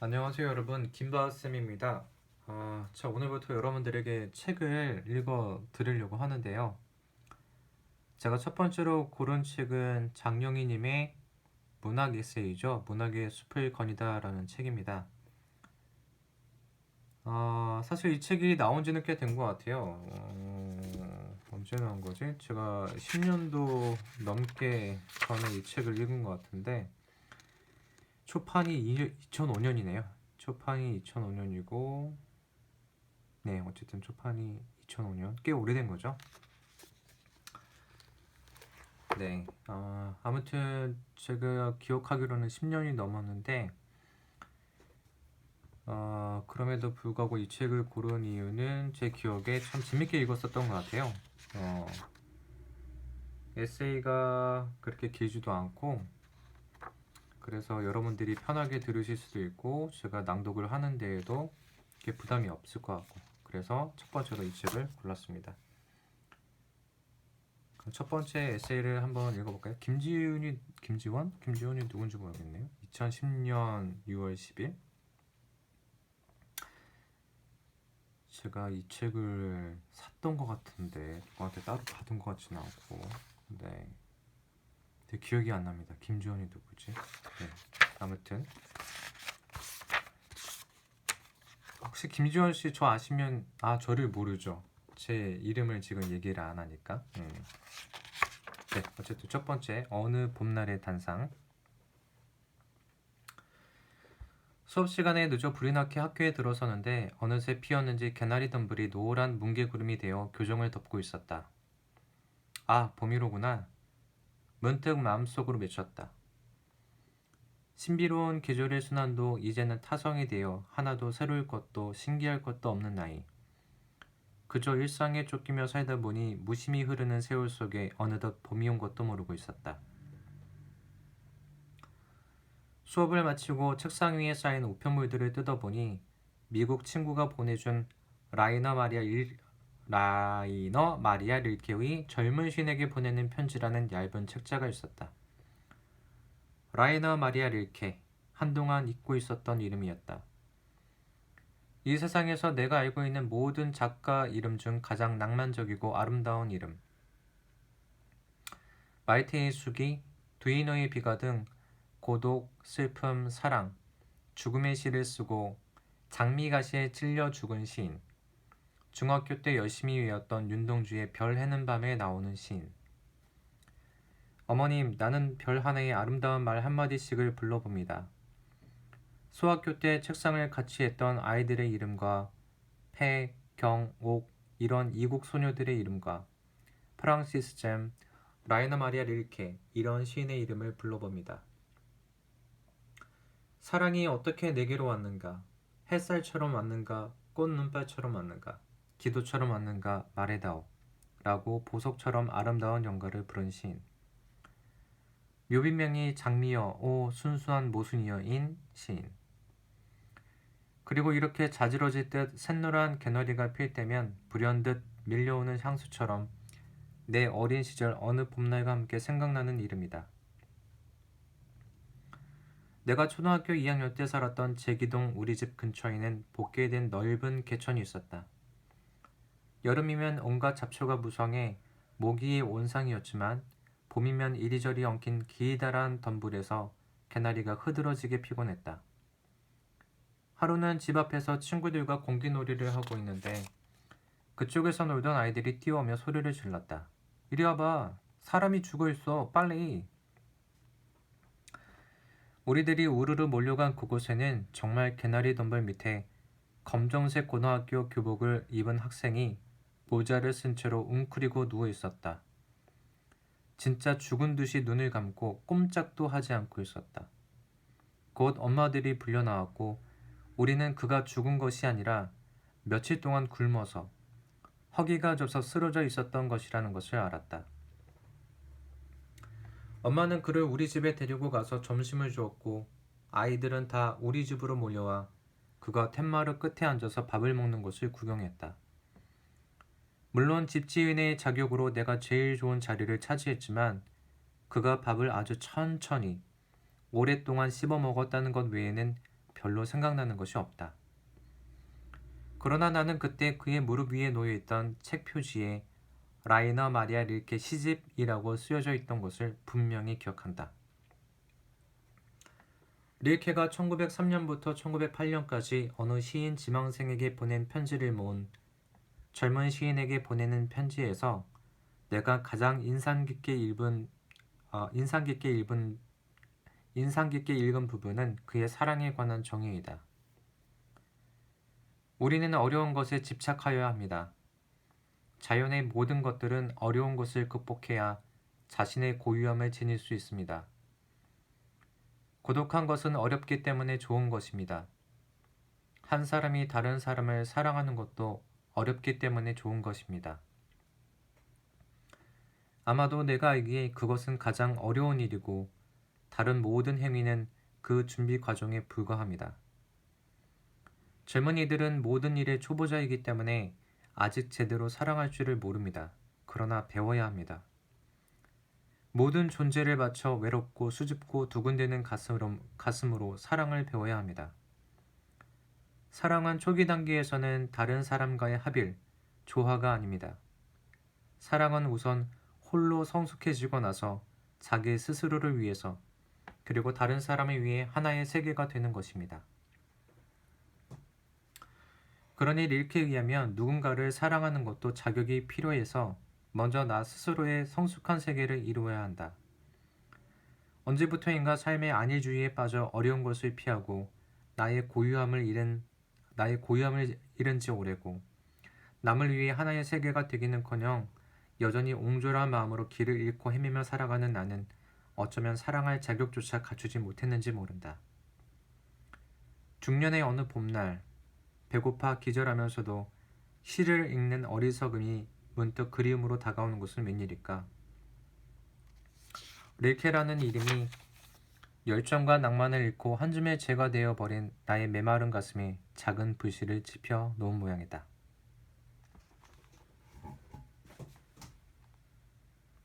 안녕하세요 여러분, 김바쌤입니다. 자, 오늘부터 여러분들에게 책을 읽어 드리려고 하는데요. 제가 첫 번째로 고른 책은 장영희님의 문학 에세이죠. 문학의 숲을 거니다 라는 책입니다. 사실 이 책이 나온 지는 꽤 된 것 같아요. 언제 나온 거지? 제가 10년도 넘게 전에 이 책을 읽은 것 같은데 초판이 2005년이네요. 초판이 2005년이고 네, 어쨌든 초판이 2005년 꽤 오래된 거죠. 네, 아무튼 제가 기억하기로는 10년이 넘었는데 그럼에도 불구하고 이 책을 고른 이유는 제 기억에 참 재밌게 읽었었던 것 같아요. 어, 에세이가 그렇게 길지도 않고 그래서 여러분들이 편하게 들으실 수도 있고 제가 낭독을 하는 데에도 이렇게 부담이 없을 것 같고 그래서 첫 번째로 이 책을 골랐습니다. 그럼 첫 번째 에세이를 한번 읽어볼까요? 김지원이 누군지 모르겠네요. 2010년 6월 10일. 제가 이 책을 샀던 것 같은데 누구한테 따로 받은 것 같지는 않고, 네, 되게 기억이 안 납니다. 김지원이 누구지? 네, 아무튼 혹시 김지원 씨 저 아시면 저를 모르죠. 제 이름을 지금 얘기를 안 하니까. 네, 어쨌든 첫 번째 어느 봄날의 단상. 수업 시간에 늦어 불이 나게 학교에 들어서는데 어느새 피었는지 개나리 덤불이 노란 뭉게구름이 되어 교정을 덮고 있었다. 아, 봄이로구나. 문득 마음속으로 맺혔다. 신비로운 계절의 순환도 이제는 타성이 되어 하나도 새로울 것도 신기할 것도 없는 나이. 그저 일상에 쫓기며 살다 보니 무심히 흐르는 세월 속에 어느덧 봄이 온 것도 모르고 있었다. 수업을 마치고 책상 위에 쌓인 우편물들을 뜯어보니 미국 친구가 보내준 라이너 마리아 릴케의 젊은 신에게 보내는 편지라는 얇은 책자가 있었다. 라이너 마리아 릴케, 한동안 잊고 있었던 이름이었다. 이 세상에서 내가 알고 있는 모든 작가 이름 중 가장 낭만적이고 아름다운 이름. 말테의 수기, 두이너의 비가 등 고독, 슬픔, 사랑, 죽음의 시를 쓰고 장미가시에 찔려 죽은 시인. 중학교 때 열심히 외웠던 윤동주의 별 해는 밤에 나오는 시인. 어머님, 나는 별 하나의 아름다운 말 한마디씩을 불러봅니다. 소학교 때 책상을 같이 했던 아이들의 이름과 패, 경, 옥 이런 이국 소녀들의 이름과 프랑시스 잼, 라이너 마리아 릴케 이런 시인의 이름을 불러봅니다. 사랑이 어떻게 내게로 왔는가? 햇살처럼 왔는가? 꽃 눈발처럼 왔는가? 기도처럼 왔는가? 말해다오. 라고 보석처럼 아름다운 연가를 부른 시인. 묘비명이 장미여 오 순수한 모순이여인 시인. 그리고 이렇게 자지러질 듯 샛노란 개나리가 필 때면 불현듯 밀려오는 향수처럼 내 어린 시절 어느 봄날과 함께 생각나는 이름이다. 내가 초등학교 2학년 때 살았던 제기동 우리 집 근처에는 복개된 넓은 개천이 있었다. 여름이면 온갖 잡초가 무성해 모기의 온상이었지만 봄이면 이리저리 엉킨 기다란 덤불에서 개나리가 흐드러지게 피곤했다. 하루는 집 앞에서 친구들과 공기놀이를 하고 있는데 그쪽에서 놀던 아이들이 뛰어오며 소리를 질렀다. 이리 와봐. 사람이 죽어있어. 빨리. 우리들이 우르르 몰려간 그곳에는 정말 개나리 덤불 밑에 검정색 고등학교 교복을 입은 학생이 모자를 쓴 채로 웅크리고 누워 있었다. 진짜 죽은 듯이 눈을 감고 꼼짝도 하지 않고 있었다. 곧 엄마들이 불려 나왔고 우리는 그가 죽은 것이 아니라 며칠 동안 굶어서 허기가 져서 쓰러져 있었던 것이라는 것을 알았다. 엄마는 그를 우리 집에 데리고 가서 점심을 주었고 아이들은 다 우리 집으로 몰려와 그가 텐마루 끝에 앉아서 밥을 먹는 것을 구경했다. 물론 집주인의 자격으로 내가 제일 좋은 자리를 차지했지만 그가 밥을 아주 천천히 오랫동안 씹어 먹었다는 것 외에는 별로 생각나는 것이 없다. 그러나 나는 그때 그의 무릎 위에 놓여있던 책 표지에 라이너 마리아 릴케 시집이라고 쓰여져 있던 것을 분명히 기억한다. 릴케가 1903년부터 1908년까지 어느 시인 지망생에게 보낸 편지를 모은 젊은 시인에게 보내는 편지에서 내가 가장 인상 깊게 읽은 부분은 그의 사랑에 관한 정의이다. 우리는 어려운 것에 집착하여야 합니다. 자연의 모든 것들은 어려운 것을 극복해야 자신의 고유함을 지닐 수 있습니다. 고독한 것은 어렵기 때문에 좋은 것입니다. 한 사람이 다른 사람을 사랑하는 것도 어렵기 때문에 좋은 것입니다. 아마도 내가 알기에 그것은 가장 어려운 일이고 다른 모든 행위는 그 준비 과정에 불과합니다. 젊은이들은 모든 일의 초보자이기 때문에 아직 제대로 사랑할 줄을 모릅니다. 그러나 배워야 합니다. 모든 존재를 바쳐 외롭고 수줍고 두근대는 가슴으로 사랑을 배워야 합니다. 사랑은 초기 단계에서는 다른 사람과의 합일, 조화가 아닙니다. 사랑은 우선 홀로 성숙해지고 나서 자기 스스로를 위해서 그리고 다른 사람을 위해 하나의 세계가 되는 것입니다. 그러니 릴케에 의하면 누군가를 사랑하는 것도 자격이 필요해서 먼저 나 스스로의 성숙한 세계를 이루어야 한다. 언제부터인가 삶의 안일주의에 빠져 어려운 것을 피하고 나의 고유함을 잃은 지 오래고 남을 위해 하나의 세계가 되기는커녕 여전히 옹졸한 마음으로 길을 잃고 헤매며 살아가는 나는 어쩌면 사랑할 자격조차 갖추지 못했는지 모른다. 중년의 어느 봄날 배고파 기절하면서도 시를 읽는 어리석음이 문득 그리움으로 다가오는 것은 웬일일까? 릴케라는 이름이 열정과 낭만을 잃고 한 줌의 재가 되어버린 나의 메마른 가슴에 작은 불씨를 지펴 놓은 모양이다.